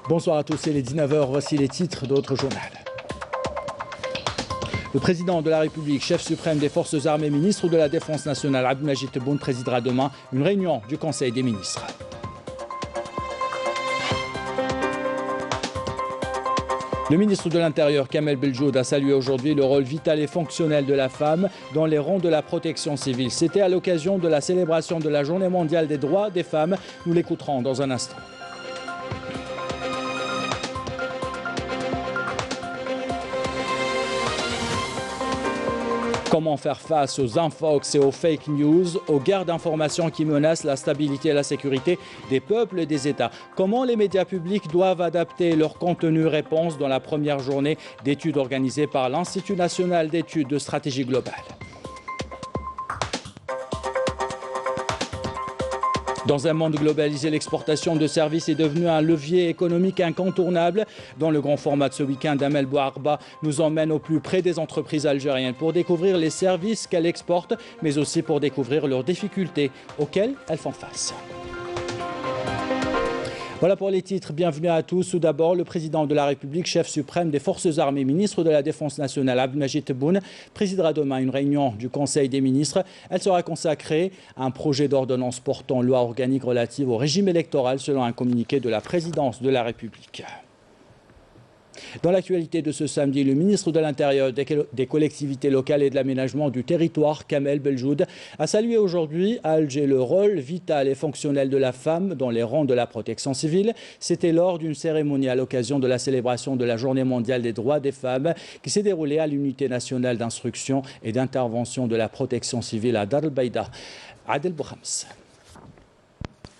Bonsoir à tous, c'est les 19h, voici les titres de notre journal. Le président de la République, chef suprême des forces armées, ministre de la Défense nationale, Abdelmajid Tebboune, présidera demain une réunion du Conseil des ministres. Le ministre de l'Intérieur, Kamel Beljoud, a salué aujourd'hui le rôle vital et fonctionnel de la femme dans les rangs de la protection civile. C'était à l'occasion de la célébration de la Journée mondiale des droits des femmes. Nous l'écouterons dans un instant. Comment faire face aux infox et aux fake news, aux guerres d'information qui menacent la stabilité et la sécurité des peuples et des États? Comment les médias publics doivent adapter leur contenu réponse dans la première journée d'études organisée par l'Institut national d'études de stratégie globale? Dans un monde globalisé, l'exportation de services est devenue un levier économique incontournable. Dans le grand format de ce week-end, Amel Bouarba nous emmène au plus près des entreprises algériennes pour découvrir les services qu'elles exportent, mais aussi pour découvrir leurs difficultés auxquelles elles font face. Voilà pour les titres. Bienvenue à tous. Tout d'abord, le président de la République, chef suprême des forces armées, ministre de la Défense nationale, Abdelmajid Tebboune, présidera demain une réunion du Conseil des ministres. Elle sera consacrée à un projet d'ordonnance portant loi organique relative au régime électoral, selon un communiqué de la présidence de la République. Dans l'actualité de ce samedi, le ministre de l'Intérieur, des collectivités locales et de l'aménagement du territoire, Kamel Beljoud, a salué aujourd'hui à Alger le rôle vital et fonctionnel de la femme dans les rangs de la protection civile. C'était lors d'une cérémonie à l'occasion de la célébration de la Journée mondiale des droits des femmes qui s'est déroulée à l'unité nationale d'instruction et d'intervention de la protection civile à Dar el-Baïda. Adel Bouhams.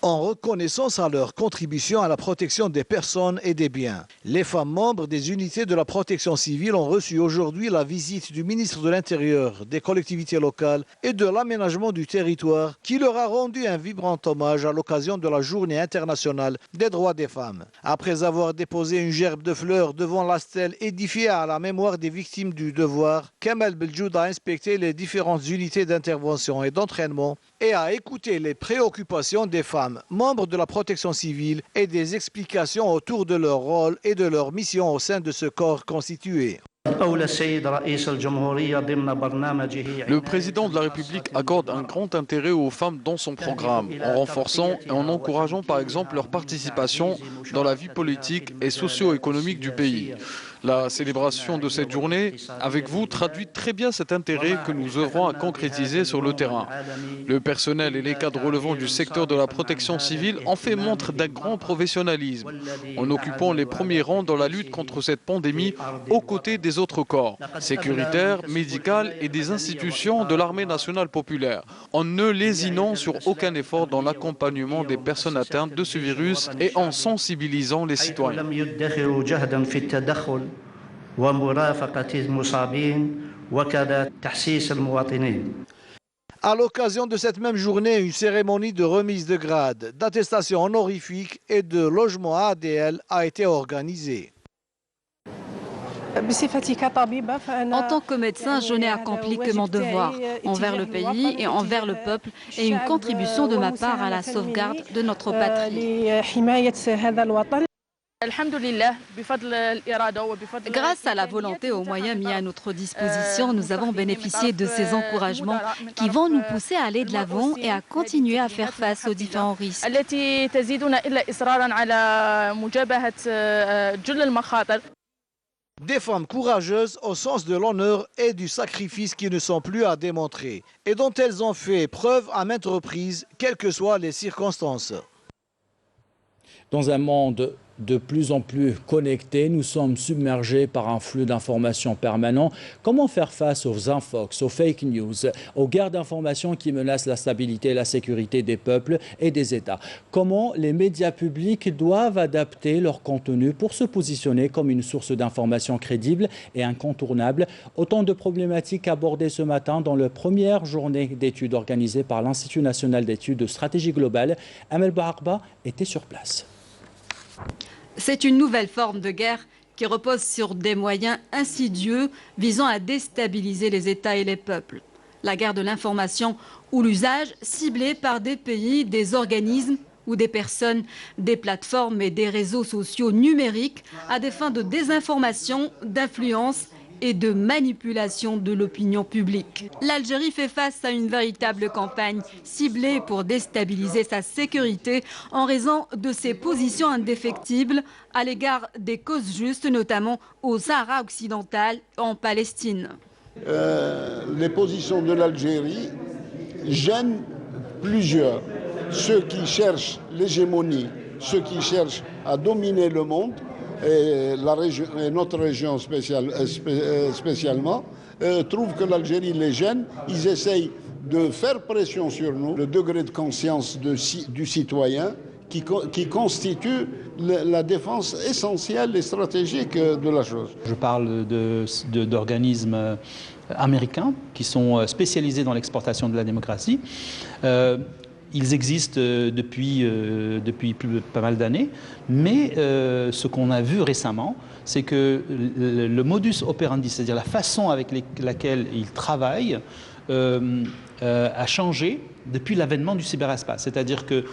En reconnaissance à leur contribution à la protection des personnes et des biens. Les femmes membres des unités de la protection civile ont reçu aujourd'hui la visite du ministre de l'Intérieur, des collectivités locales et de l'aménagement du territoire qui leur a rendu un vibrant hommage à l'occasion de la Journée internationale des droits des femmes. Après avoir déposé une gerbe de fleurs devant la stèle édifiée à la mémoire des victimes du devoir, Kamel Beljoud a inspecté les différentes unités d'intervention et d'entraînement et a écouté les préoccupations des femmes membres de la protection civile et des explications autour de leur rôle et de leur mission au sein de ce corps constitué. Le président de la République accorde un grand intérêt aux femmes dans son programme, en renforçant et en encourageant par exemple leur participation dans la vie politique et socio-économique du pays. La célébration de cette journée, avec vous, traduit très bien cet intérêt que nous œuvrons à concrétiser sur le terrain. Le personnel et les cadres relevant du secteur de la protection civile ont fait montre d'un grand professionnalisme, en occupant les premiers rangs dans la lutte contre cette pandémie aux côtés des autres corps, sécuritaires, médicaux et des institutions de l'armée nationale populaire, en ne lésinant sur aucun effort dans l'accompagnement des personnes atteintes de ce virus et en sensibilisant les citoyens. À l'occasion de cette même journée, une cérémonie de remise de grade, d'attestation honorifique et de logement ADL a été organisée. En tant que médecin, je n'ai accompli que mon devoir envers le pays et envers le peuple et une contribution de ma part à la sauvegarde de notre patrie. Grâce à la volonté et aux moyens mis à notre disposition, nous avons bénéficié de ces encouragements qui vont nous pousser à aller de l'avant et à continuer à faire face aux différents risques. Des femmes courageuses au sens de l'honneur et du sacrifice qui ne sont plus à démontrer et dont elles ont fait preuve à maintes reprises, quelles que soient les circonstances. Dans un monde de plus en plus connectés, nous sommes submergés par un flux d'informations permanent. Comment faire face aux infox, aux fake news, aux guerres d'informations qui menacent la stabilité et la sécurité des peuples et des États? Comment les médias publics doivent adapter leur contenu pour se positionner comme une source d'information crédible et incontournable? Autant de problématiques abordées ce matin dans la première journée d'études organisée par l'Institut national d'études de stratégie globale. Amel Bouarba était sur place. C'est une nouvelle forme de guerre qui repose sur des moyens insidieux visant à déstabiliser les États et les peuples. La guerre de l'information ou l'usage ciblé par des pays, des organismes ou des personnes, des plateformes et des réseaux sociaux numériques à des fins de désinformation, d'influence et de manipulation de l'opinion publique. L'Algérie fait face à une véritable campagne ciblée pour déstabiliser sa sécurité en raison de ses positions indéfectibles à l'égard des causes justes, notamment au Sahara occidental et en Palestine. Les positions de l'Algérie gênent plusieurs. Ceux qui cherchent l'hégémonie, ceux qui cherchent à dominer le monde, et notre région spécialement, trouvent que l'Algérie les gêne. Ils essayent de faire pression sur nous. Le degré de conscience du citoyen qui constitue la défense essentielle et stratégique de la chose. Je parle d'organismes américains qui sont spécialisés dans l'exportation de la démocratie. Ils existent depuis pas mal d'années, mais ce qu'on a vu récemment, c'est que le modus operandi, c'est-à-dire la façon avec laquelle ils travaillent, a changé depuis l'avènement du cyberespace. C'est-à-dire que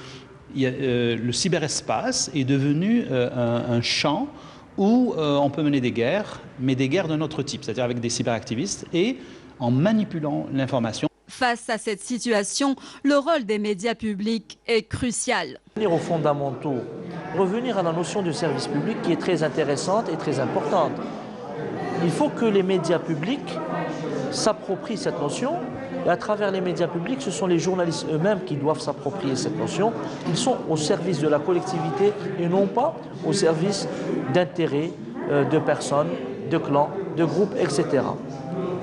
le cyberespace est devenu un champ où on peut mener des guerres, mais des guerres d'un autre type, c'est-à-dire avec des cyberactivistes et en manipulant l'information. Face à cette situation, le rôle des médias publics est crucial. Revenir aux fondamentaux, revenir à la notion de service public qui est très intéressante et très importante. Il faut que les médias publics s'approprient cette notion. Et à travers les médias publics, ce sont les journalistes eux-mêmes qui doivent s'approprier cette notion. Ils sont au service de la collectivité et non pas au service d'intérêts, de personnes, de clans, de groupes, etc.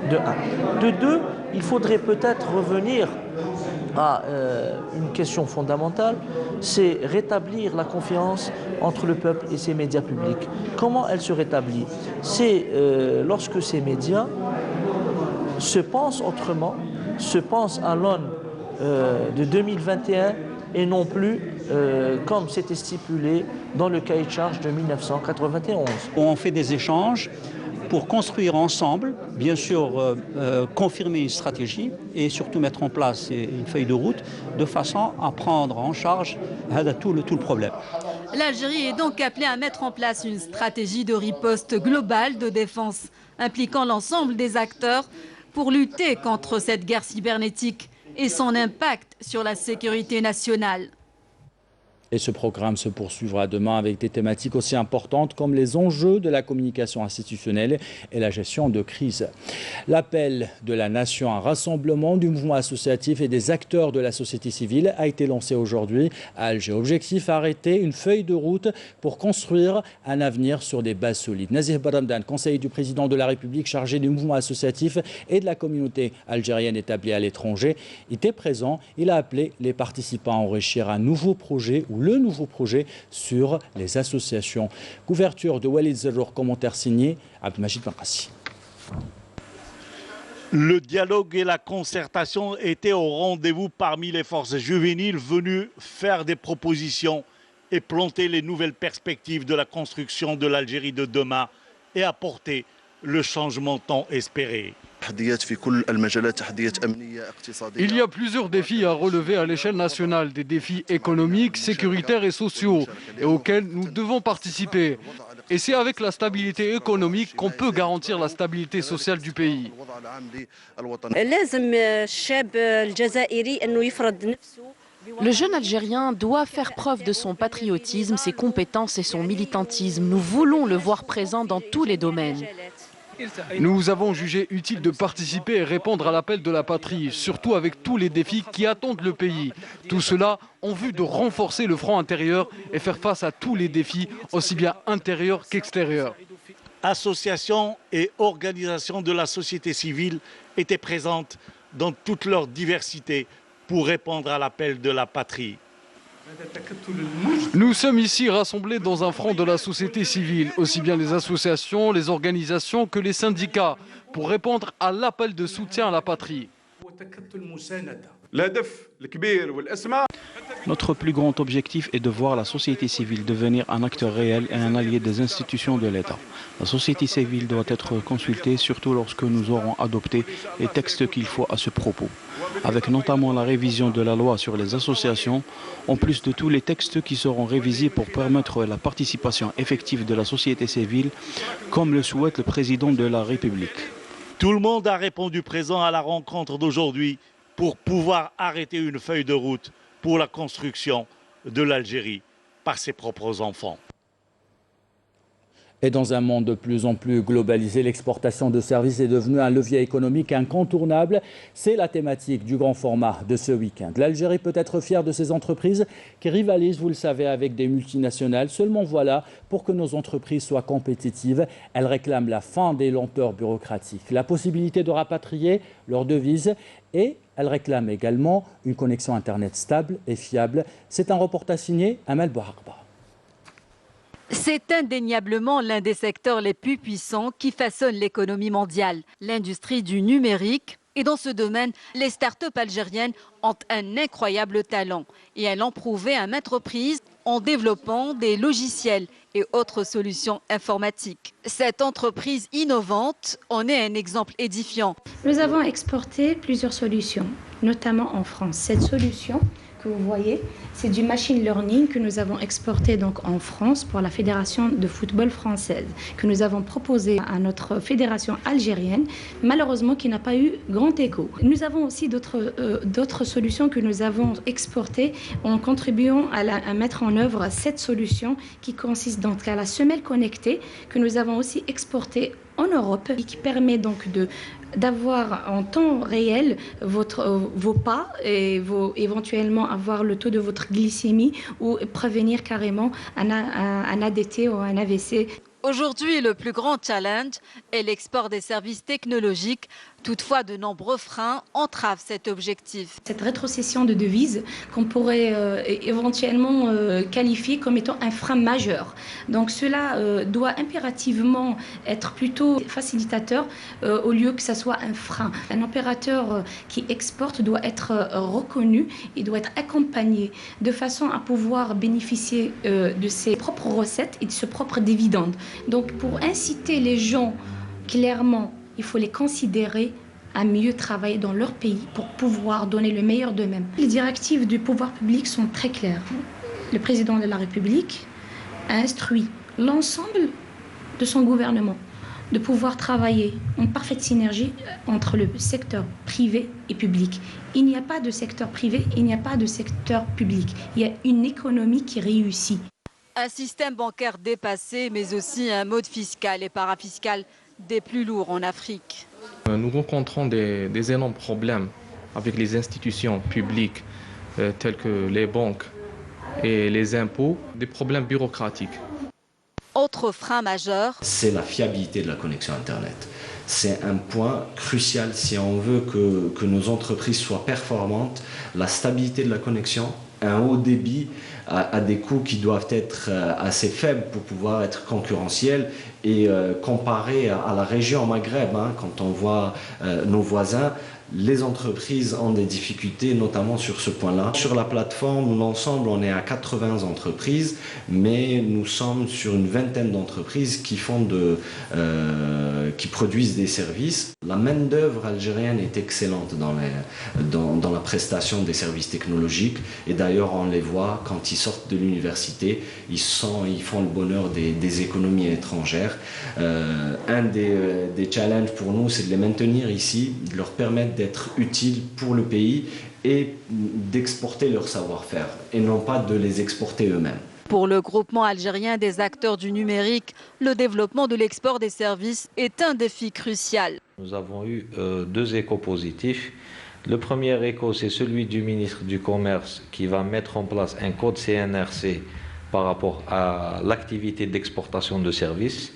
De un. De deux, il faudrait peut-être revenir à une question fondamentale, c'est rétablir la confiance entre le peuple et ses médias publics. Comment elle se rétablit? C'est lorsque ces médias se pensent autrement, se pensent à l'aune de 2021 et non plus comme c'était stipulé dans le cahier de charge de 1991. On fait des échanges pour construire ensemble, bien sûr confirmer une stratégie et surtout mettre en place une feuille de route de façon à prendre en charge tout le problème. L'Algérie est donc appelée à mettre en place une stratégie de riposte globale de défense impliquant l'ensemble des acteurs pour lutter contre cette guerre cybernétique et son impact sur la sécurité nationale. Et ce programme se poursuivra demain avec des thématiques aussi importantes comme les enjeux de la communication institutionnelle et la gestion de crise. L'appel de la nation à un rassemblement du mouvement associatif et des acteurs de la société civile a été lancé aujourd'hui à Alger. Objectif, arrêter une feuille de route pour construire un avenir sur des bases solides. Nazih Baramdan, conseiller du président de la République chargé du mouvement associatif et de la communauté algérienne établie à l'étranger, était présent. Il a appelé les participants à enrichir un nouveau projet ou le nouveau projet sur les associations. Couverture de Walid Zerrour, commentaire signé Abdelmajid Benrassi. Le dialogue et la concertation étaient au rendez-vous parmi les forces juvéniles venues faire des propositions et planter les nouvelles perspectives de la construction de l'Algérie de demain et apporter le changement tant espéré. Il y a plusieurs défis à relever à l'échelle nationale, des défis économiques, sécuritaires et sociaux, et auxquels nous devons participer. Et c'est avec la stabilité économique qu'on peut garantir la stabilité sociale du pays. Le jeune Algérien doit faire preuve de son patriotisme, ses compétences et son militantisme. Nous voulons le voir présent dans tous les domaines. Nous avons jugé utile de participer et répondre à l'appel de la patrie, surtout avec tous les défis qui attendent le pays. Tout cela en vue de renforcer le front intérieur et faire face à tous les défis, aussi bien intérieurs qu'extérieurs. Associations et organisations de la société civile étaient présentes dans toute leur diversité pour répondre à l'appel de la patrie. Nous sommes ici rassemblés dans un front de la société civile, aussi bien les associations, les organisations que les syndicats, pour répondre à l'appel de soutien à la patrie. Notre plus grand objectif est de voir la société civile devenir un acteur réel et un allié des institutions de l'État. La société civile doit être consultée, surtout lorsque nous aurons adopté les textes qu'il faut à ce propos, avec notamment la révision de la loi sur les associations, en plus de tous les textes qui seront révisés pour permettre la participation effective de la société civile, comme le souhaite le président de la République. Tout le monde a répondu présent à la rencontre d'aujourd'hui pour pouvoir arrêter une feuille de route pour la construction de l'Algérie par ses propres enfants. Et dans un monde de plus en plus globalisé, l'exportation de services est devenue un levier économique incontournable. C'est la thématique du grand format de ce week-end. L'Algérie peut être fière de ses entreprises qui rivalisent, vous le savez, avec des multinationales. Seulement voilà, pour que nos entreprises soient compétitives, elles réclament la fin des lenteurs bureaucratiques, la possibilité de rapatrier leurs devises et elles réclament également une connexion Internet stable et fiable. C'est un reportage signé Amel Bouharba. C'est indéniablement l'un des secteurs les plus puissants qui façonne l'économie mondiale, l'industrie du numérique. Et dans ce domaine, les start-up algériennes ont un incroyable talent et elles l'ont prouvé à maintes reprises en développant des logiciels et autres solutions informatiques. Cette entreprise innovante en est un exemple édifiant. Nous avons exporté plusieurs solutions, notamment en France. Cette solution que vous voyez, c'est du machine learning que nous avons exporté donc en France pour la Fédération de football française, que nous avons proposé à notre fédération algérienne, malheureusement qui n'a pas eu grand écho. Nous avons aussi d'autres solutions que nous avons exportées en contribuant à mettre en œuvre cette solution qui consiste donc à la semelle connectée que nous avons aussi exportée en Europe et qui permet donc d'avoir en temps réel vos pas et éventuellement avoir le taux de votre glycémie ou prévenir carrément un ADT ou un AVC. Aujourd'hui, le plus grand challenge est l'export des services technologiques. Toutefois, de nombreux freins entravent cet objectif. Cette rétrocession de devises qu'on pourrait éventuellement qualifier comme étant un frein majeur. Donc cela doit impérativement être plutôt facilitateur au lieu que ça soit un frein. Un opérateur qui exporte doit être reconnu et doit être accompagné de façon à pouvoir bénéficier de ses propres recettes et de ses propres dividendes. Donc pour inciter les gens, clairement, il faut les considérer à mieux travailler dans leur pays pour pouvoir donner le meilleur d'eux-mêmes. Les directives du pouvoir public sont très claires. Le président de la République a instruit l'ensemble de son gouvernement de pouvoir travailler en parfaite synergie entre le secteur privé et public. Il n'y a pas de secteur privé, il n'y a pas de secteur public. Il y a une économie qui réussit. Un système bancaire dépassé, mais aussi un mode fiscal et parafiscal des plus lourds en Afrique. Nous rencontrons des énormes problèmes avec les institutions publiques telles que les banques et les impôts, des problèmes bureaucratiques. Autre frein majeur, c'est la fiabilité de la connexion Internet. C'est un point crucial si on veut que nos entreprises soient performantes. La stabilité de la connexion, un haut débit à des coûts qui doivent être assez faibles pour pouvoir être concurrentiels et comparé à la région Maghreb, quand on voit nos voisins, les entreprises ont des difficultés, notamment sur ce point-là. Sur la plateforme, l'ensemble, on est à 80 entreprises, mais nous sommes sur une vingtaine d'entreprises qui produisent des services. La main-d'œuvre algérienne est excellente dans la prestation des services technologiques. Et d'ailleurs, on les voit quand ils sortent de l'université, ils font le bonheur des économies étrangères. Un des challenges pour nous, c'est de les maintenir ici, de leur permettre d'être utiles pour le pays et d'exporter leur savoir-faire et non pas de les exporter eux-mêmes. Pour le groupement algérien des acteurs du numérique, le développement de l'export des services est un défi crucial. Nous avons eu 2 échos positifs. Le premier écho, c'est celui du ministre du Commerce qui va mettre en place un code CNRC par rapport à l'activité d'exportation de services.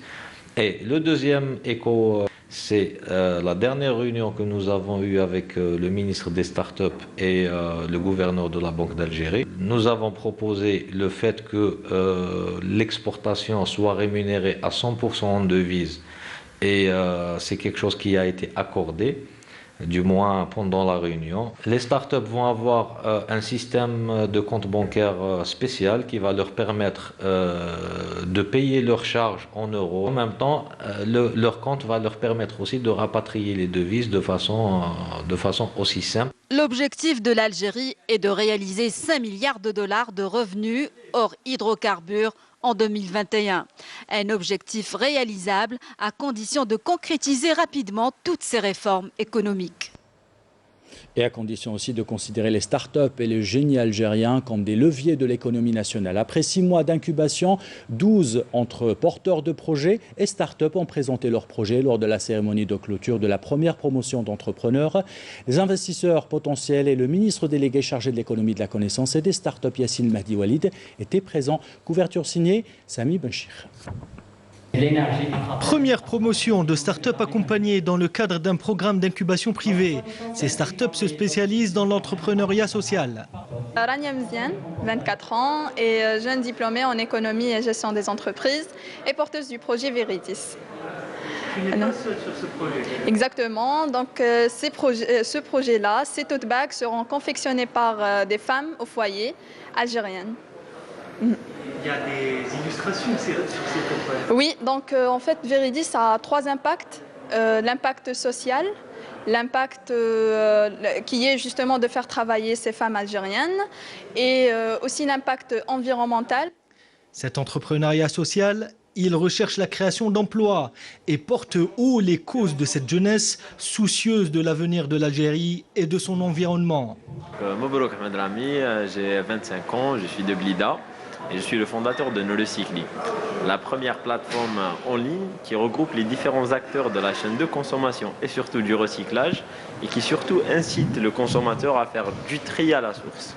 Et le deuxième écho, c'est la dernière réunion que nous avons eue avec le ministre des Startups et le gouverneur de la Banque d'Algérie. Nous avons proposé le fait que l'exportation soit rémunérée à 100% en devises et c'est quelque chose qui a été accordé. du moins pendant la réunion. Les startups vont avoir un système de compte bancaire spécial qui va leur permettre de payer leurs charges en euros. En même temps, leur compte va leur permettre aussi de rapatrier les devises de façon aussi simple. L'objectif de l'Algérie est de réaliser 5 milliards de dollars de revenus hors hydrocarbures en 2021. Un objectif réalisable à condition de concrétiser rapidement toutes ces réformes économiques. Et à condition aussi de considérer les start-up et le génie algérien comme des leviers de l'économie nationale. Après 6 mois d'incubation, 12 entre porteurs de projets et start-up ont présenté leurs projets lors de la cérémonie de clôture de la première promotion d'entrepreneurs. Les investisseurs potentiels et le ministre délégué chargé de l'économie de la connaissance et des start-up Yassine Mahdi Walid étaient présents. Couverture signée Sami Benchir. Première promotion de start-up accompagnée dans le cadre d'un programme d'incubation privé. Ces start-up se spécialisent dans l'entrepreneuriat social. Rania Mziane, 24 ans, et jeune diplômée en économie et gestion des entreprises et porteuse du projet Veritis. Tu n'es pas seule sur ce projet. Exactement. Donc ce projet-là, ces tote bags seront confectionnés par des femmes au foyer algériennes. Il y a des illustrations sur ces tote bags. Oui, donc en fait Veritis a 3 impacts. L'impact social, l'impact qui est justement de faire travailler ces femmes algériennes et aussi l'impact environnemental. Cet entrepreneuriat social, il recherche la création d'emplois et porte haut les causes de cette jeunesse soucieuse de l'avenir de l'Algérie et de son environnement. Mobrouk Ahmed Rami, j'ai 25 ans, je suis de Blida et je suis le fondateur de Nolocycli, la première plateforme en ligne qui regroupe les différents acteurs de la chaîne de consommation et surtout du recyclage et qui surtout incite le consommateur à faire du tri à la source.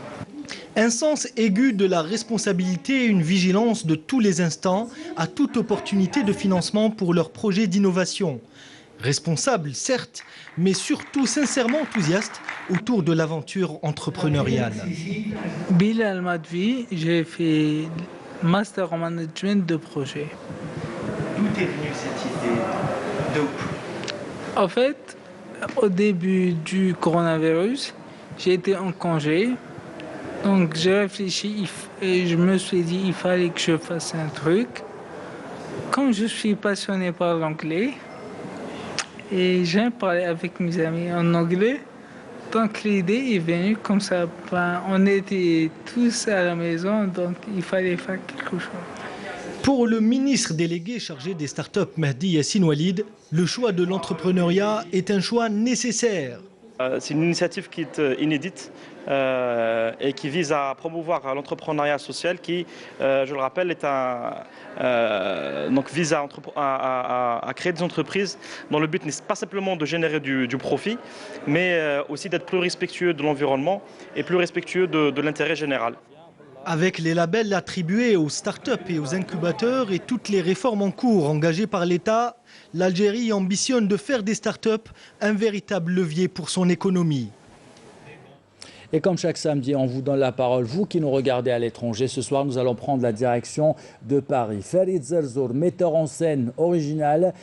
Un sens aigu de la responsabilité et une vigilance de tous les instants à toute opportunité de financement pour leurs projets d'innovation. Responsables, certes, mais surtout sincèrement enthousiastes autour de l'aventure entrepreneuriale. Bilal Madvi, j'ai fait master en management de projet. D'où est venue cette idée? En fait, au début du coronavirus, j'ai été en congé. Donc j'ai réfléchi et je me suis dit il fallait que je fasse un truc. Comme je suis passionné par l'anglais, et j'aime parler avec mes amis en anglais, donc l'idée est venue comme ça. On était tous à la maison, donc il fallait faire quelque chose. Pour le ministre délégué chargé des startups Mahdi Yassine Walid, le choix de l'entrepreneuriat est un choix nécessaire. C'est une initiative qui est inédite et qui vise à promouvoir l'entrepreneuriat social qui, je le rappelle, vise à créer des entreprises dont le but n'est pas simplement de générer du profit, mais aussi d'être plus respectueux de l'environnement et plus respectueux de l'intérêt général. Avec les labels attribués aux startups et aux incubateurs et toutes les réformes en cours engagées par l'État, l'Algérie ambitionne de faire des startups un véritable levier pour son économie. Et comme chaque samedi, on vous donne la parole, vous qui nous regardez à l'étranger. Ce soir, nous allons prendre la direction de Paris. Farid Zerzour, metteur en scène original,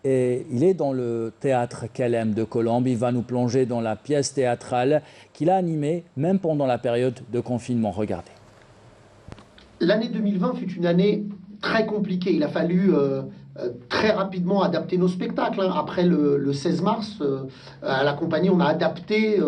et il est dans le théâtre Kalem de Colombes. Il va nous plonger dans la pièce théâtrale qu'il a animée même pendant la période de confinement. Regardez. L'année 2020 fut une année très compliquée. Il a fallu très rapidement adapter nos spectacles. Après le 16 mars, à la compagnie, on a adapté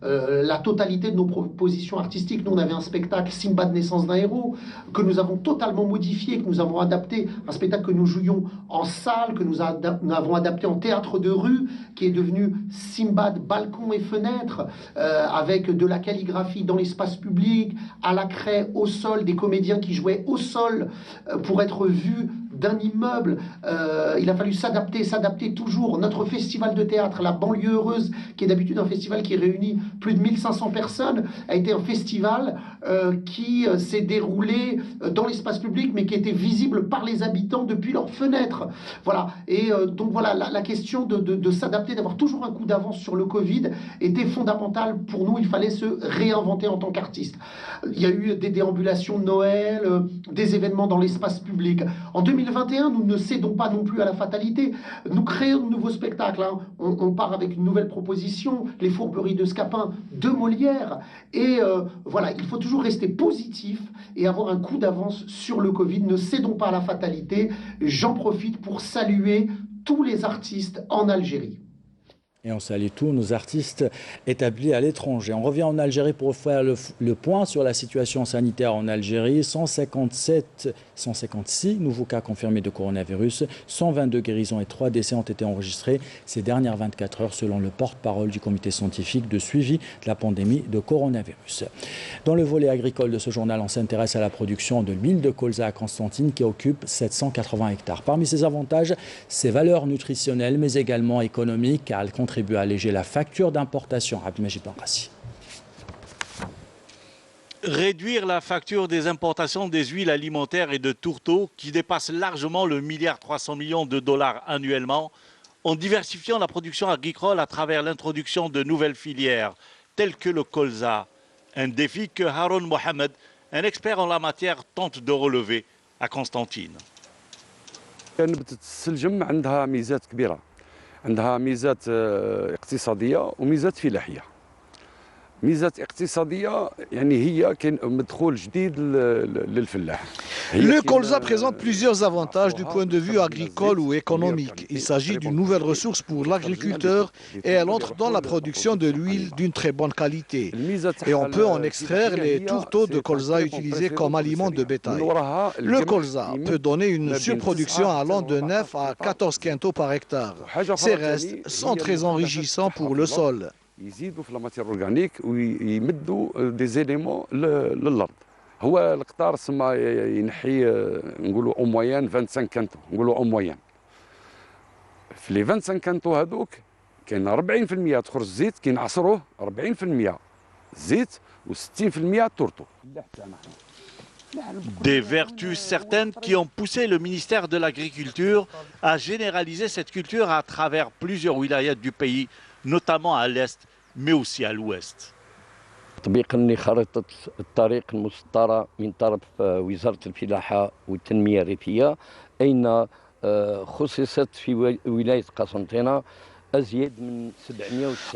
la totalité de nos propositions artistiques. Nous, on avait un spectacle Simba de naissance d'un héros que nous avons totalement modifié, que nous avons adapté, un spectacle que nous jouions en salle, que nous avons adapté en théâtre de rue, qui est devenu Simba de balcon et fenêtre, avec de la calligraphie dans l'espace public, à la craie, au sol, des comédiens qui jouaient au sol pour être vus d'un immeuble. Il a fallu s'adapter toujours. Notre festival de théâtre, la banlieue heureuse, qui est d'habitude un festival qui réunit plus de 1500 personnes, a été un festival qui s'est déroulé dans l'espace public, mais qui était visible par les habitants depuis leurs fenêtres. Voilà. Et donc voilà, la question de s'adapter, d'avoir toujours un coup d'avance sur le Covid était fondamentale pour nous. Il fallait se réinventer en tant qu'artiste. Il y a eu des déambulations de Noël, des événements dans l'espace public. En 2020, 2021, nous ne cédons pas non plus à la fatalité. Nous créons de nouveaux spectacles. Hein. On part avec une nouvelle proposition, Les Fourberies de Scapin de Molière. Et voilà, il faut toujours rester positif et avoir un coup d'avance sur le Covid. Ne cédons pas à la fatalité. J'en profite pour saluer tous les artistes en Algérie. Et on salue tous nos artistes établis à l'étranger. On revient en Algérie pour faire le point sur la situation sanitaire en Algérie. 156 nouveaux cas confirmés de coronavirus, 122 guérisons et 3 décès ont été enregistrés ces dernières 24 heures selon le porte-parole du comité scientifique de suivi de la pandémie de coronavirus. Dans le volet agricole de ce journal, on s'intéresse à la production de l'huile de colza à Constantine qui occupe 780 hectares. Parmi ses avantages, ses valeurs nutritionnelles mais également économiques car elle contribue à alléger la facture d'importation. Abdelmajid Benrassi. Réduire la facture des importations des huiles alimentaires et de tourteaux qui dépasse largement le 1,3 milliard de dollars annuellement en diversifiant la production agricole à travers l'introduction de nouvelles filières telles que le colza. Un défi que Haroun Mohamed, un expert en la matière, tente de relever à Constantine. عندها ميزات اقتصادية وميزات فلاحية. ميزات اقتصادية يعني هي كاين مدخول جديد للفلاح. Le colza présente plusieurs avantages du point de vue agricole ou économique. Il s'agit d'une nouvelle ressource pour l'agriculteur et elle entre dans la production de l'huile d'une très bonne qualité. Et on peut en extraire les tourteaux de colza utilisés comme aliment de bétail. Le colza peut donner une surproduction allant de 9 à 14 quintaux par hectare. Ces restes sont très enrichissants pour le sol. يزيدوا في الماتير اورغانيك ويمدوا دي زيليمون للارض. هو القطار سما ينحي نقولوا او موين 25 كانتو، نقولوا او موين. في لي 25 كانتو هذوك كاين 40% تخرج الزيت كينعصروه 40% زيت و60% تورتو. Des vertus certaines qui ont poussé le ministère de l'Agriculture à généraliser cette culture à travers plusieurs wilayats du pays, notamment à l'est, mais aussi à l'ouest. تطبيقا لخارطة الطريق المسطرة من طرف وزارة الفلاحة والتنمية الريفية أين خصصت في ولاية قسنطينة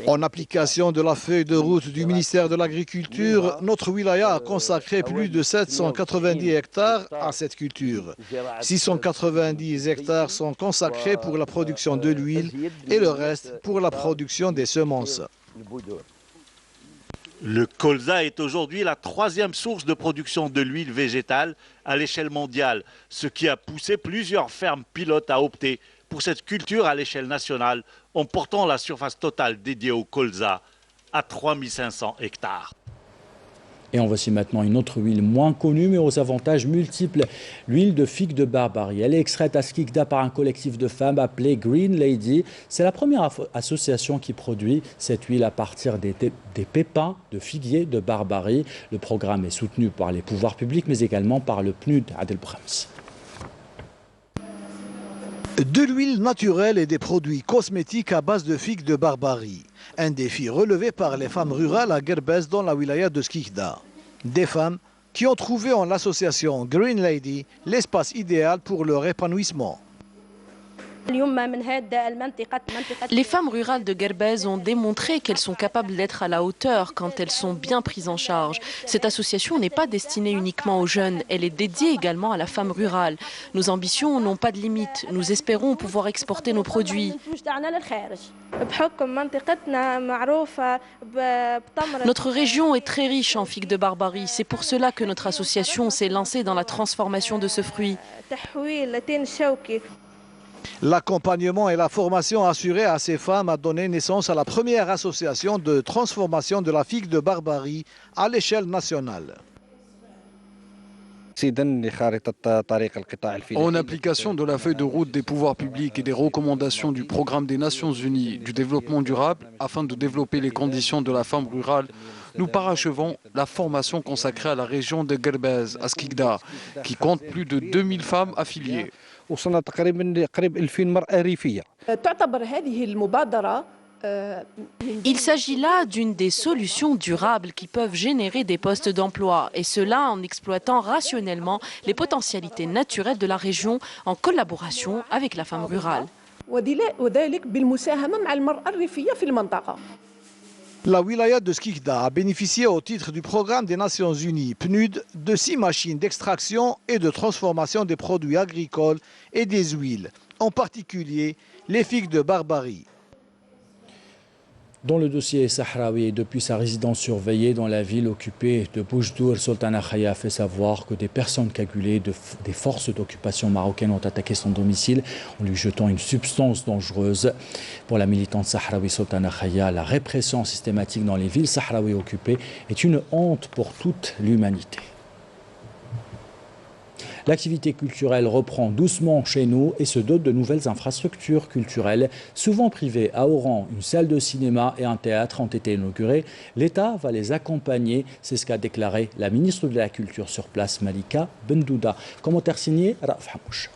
En application de la feuille de route du ministère de l'Agriculture, notre wilaya a consacré plus de 790 hectares à cette culture. 690 hectares sont consacrés pour la production de l'huile et le reste pour la production des semences. Le colza est aujourd'hui la 3e source de production de l'huile végétale à l'échelle mondiale, ce qui a poussé plusieurs fermes pilotes à opter pour cette culture à l'échelle nationale en portant la surface totale dédiée au colza à 3500 hectares. Et on voici maintenant une autre huile moins connue mais aux avantages multiples, l'huile de figue de Barbarie. Elle est extraite à Skikda par un collectif de femmes appelé Green Lady. C'est la première association qui produit cette huile à partir des pépins de figuier de Barbarie. Le programme est soutenu par les pouvoirs publics mais également par le PNUD Adel Brahms. De l'huile naturelle et des produits cosmétiques à base de figues de Barbarie. Un défi relevé par les femmes rurales à Guerbès dans la wilaya de Skikda. Des femmes qui ont trouvé en l'association Green Lady l'espace idéal pour leur épanouissement. Les femmes rurales de Guerbès ont démontré qu'elles sont capables d'être à la hauteur quand elles sont bien prises en charge. Cette association n'est pas destinée uniquement aux jeunes, elle est dédiée également à la femme rurale. Nos ambitions n'ont pas de limite, nous espérons pouvoir exporter nos produits. Notre région est très riche en figues de Barbarie, c'est pour cela que notre association s'est lancée dans la transformation de ce fruit. L'accompagnement et la formation assurée à ces femmes a donné naissance à la première association de transformation de la figue de Barbarie à l'échelle nationale. En application de la feuille de route des pouvoirs publics et des recommandations du programme des Nations Unies du développement durable, afin de développer les conditions de la femme rurale, nous parachevons la formation consacrée à la région de Guerbès, à Skikda, qui compte plus de 2000 femmes affiliées. وصلنا تقريبا قريب 2000 مرأة ريفية. تعتبر هذه المبادرة Il s'agit là d'une des solutions durables qui peuvent générer des postes d'emploi, et cela en exploitant rationnellement les potentialités naturelles de la région en collaboration avec la femme rurale. La wilaya de Skikda a bénéficié au titre du programme des Nations Unies PNUD de 6 machines d'extraction et de transformation des produits agricoles et des huiles, en particulier les figues de Barbarie. Dans le dossier sahraoui, depuis sa résidence surveillée dans la ville occupée de Boujdour, Sultana Khaya a fait savoir que des personnes cagoulées des forces d'occupation marocaines ont attaqué son domicile en lui jetant une substance dangereuse. Pour la militante sahraoui Sultana Khaya, la répression systématique dans les villes sahraouies occupées est une honte pour toute l'humanité. L'activité culturelle reprend doucement chez nous et se dote de nouvelles infrastructures culturelles, souvent privées. À Oran, une salle de cinéma et un théâtre ont été inaugurés. L'État va les accompagner, c'est ce qu'a déclaré la ministre de la Culture sur place, Malika Bendouda. Commentaire signé Raf Hamouch.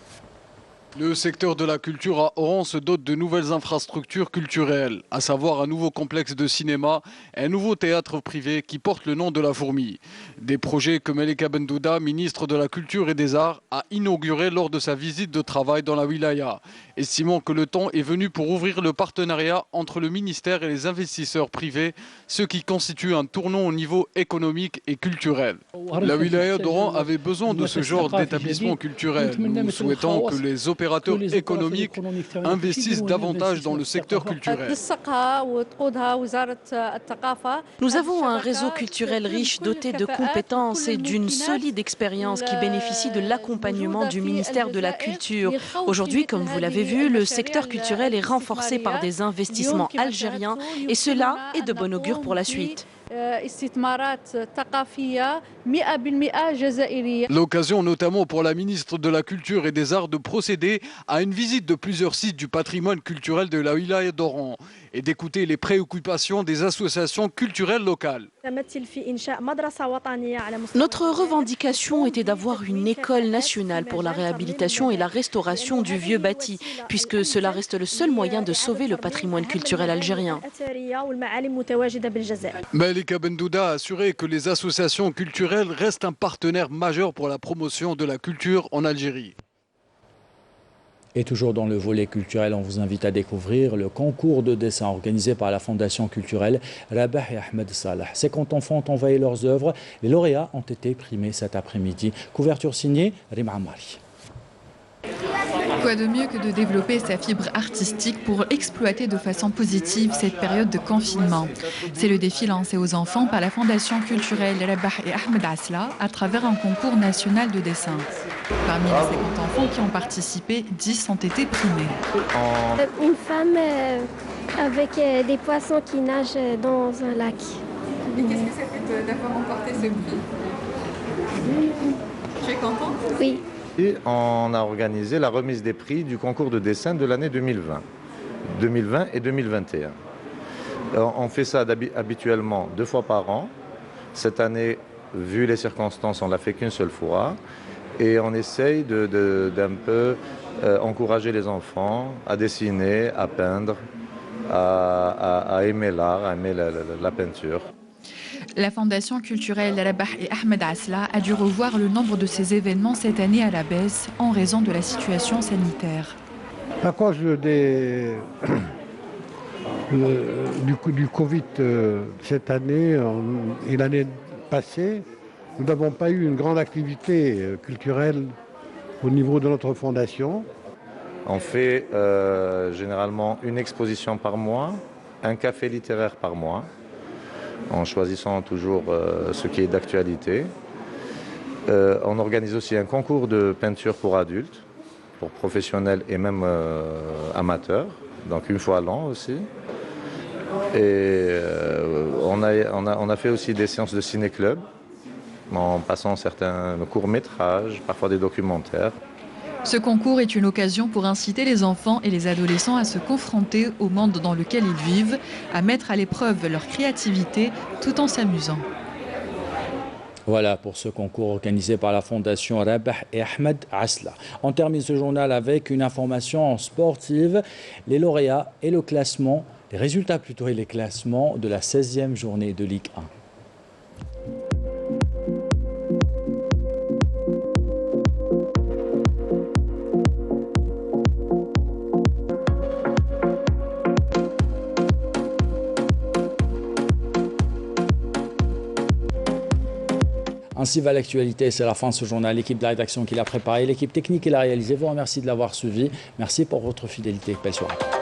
Le secteur de la culture à Oran se dote de nouvelles infrastructures culturelles, à savoir un nouveau complexe de cinéma et un nouveau théâtre privé qui porte le nom de la fourmi. Des projets que Malika Bendouda, ministre de la Culture et des Arts, a inauguré lors de sa visite de travail dans la wilaya, estimant que le temps est venu pour ouvrir le partenariat entre le ministère et les investisseurs privés, ce qui constitue un tournant au niveau économique et culturel. La wilaya d'Oran avait besoin de ce genre d'établissement culturel. Nous souhaitons que les opérateurs économiques investissent davantage dans le secteur culturel. Nous avons un réseau culturel riche, doté de compétences et d'une solide expérience qui bénéficie de l'accompagnement du ministère de la Culture. Aujourd'hui, comme vous l'avez vu, le secteur culturel est renforcé par des investissements algériens et cela est de bon augure pour la suite. L'occasion notamment pour la ministre de la Culture et des Arts de procéder à une visite de plusieurs sites du patrimoine culturel de la wilaya d'Oran et d'écouter les préoccupations des associations culturelles locales. Notre revendication était d'avoir une école nationale pour la réhabilitation et la restauration du vieux bâti, puisque cela reste le seul moyen de sauver le patrimoine culturel algérien. Malika Bendouda a assuré que les associations culturelles restent un partenaire majeur pour la promotion de la culture en Algérie. Et toujours dans le volet culturel, on vous invite à découvrir le concours de dessin organisé par la Fondation culturelle Rabah et Ahmed Salah. 50 enfants ont envahi leurs œuvres. Les lauréats ont été primés cet après-midi. Couverture signée Rima Amari. Quoi de mieux que de développer sa fibre artistique pour exploiter de façon positive cette période de confinement. C'est le défi lancé aux enfants par la Fondation culturelle Rabah et Ahmed Asla à travers un concours national de dessin. Parmi les 50 enfants qui ont participé, 10 ont été primés. Une femme avec des poissons qui nagent dans un lac. Et qu'est-ce que ça fait d'avoir remporté ce prix? Tu es contente? Oui. Et on a organisé la remise des prix du concours de dessin de l'année 2020 et 2021. On fait ça habituellement 2 fois par an. Cette année, vu les circonstances, on l'a fait qu'une seule fois. Et on essaye d'un peu encourager les enfants à dessiner, à peindre, à aimer l'art, à aimer la peinture. La Fondation culturelle Rabah et Ahmed Asla a dû revoir le nombre de ces événements cette année à la baisse en raison de la situation sanitaire. À cause du Covid cette année et l'année passée, nous n'avons pas eu une grande activité culturelle au niveau de notre fondation. On fait généralement une exposition par mois, un café littéraire par mois, en choisissant toujours ce qui est d'actualité. On organise aussi un concours de peinture pour adultes, pour professionnels et même amateurs, donc une fois à l'an aussi. Et on a fait aussi des séances de ciné-club, en passant certains courts-métrages, parfois des documentaires. Ce concours est une occasion pour inciter les enfants et les adolescents à se confronter au monde dans lequel ils vivent, à mettre à l'épreuve leur créativité tout en s'amusant. Voilà pour ce concours organisé par la Fondation Rabah et Ahmed Asla. On termine ce journal avec une information sportive. Les lauréats et le classement les résultats plutôt et les classements de la 16e journée de Ligue 1. Ainsi va l'actualité, c'est la fin de ce journal. L'équipe de la rédaction qui l'a préparé, l'équipe technique qui l'a réalisé, vous remercie de l'avoir suivi. Merci pour votre fidélité. Belle soirée.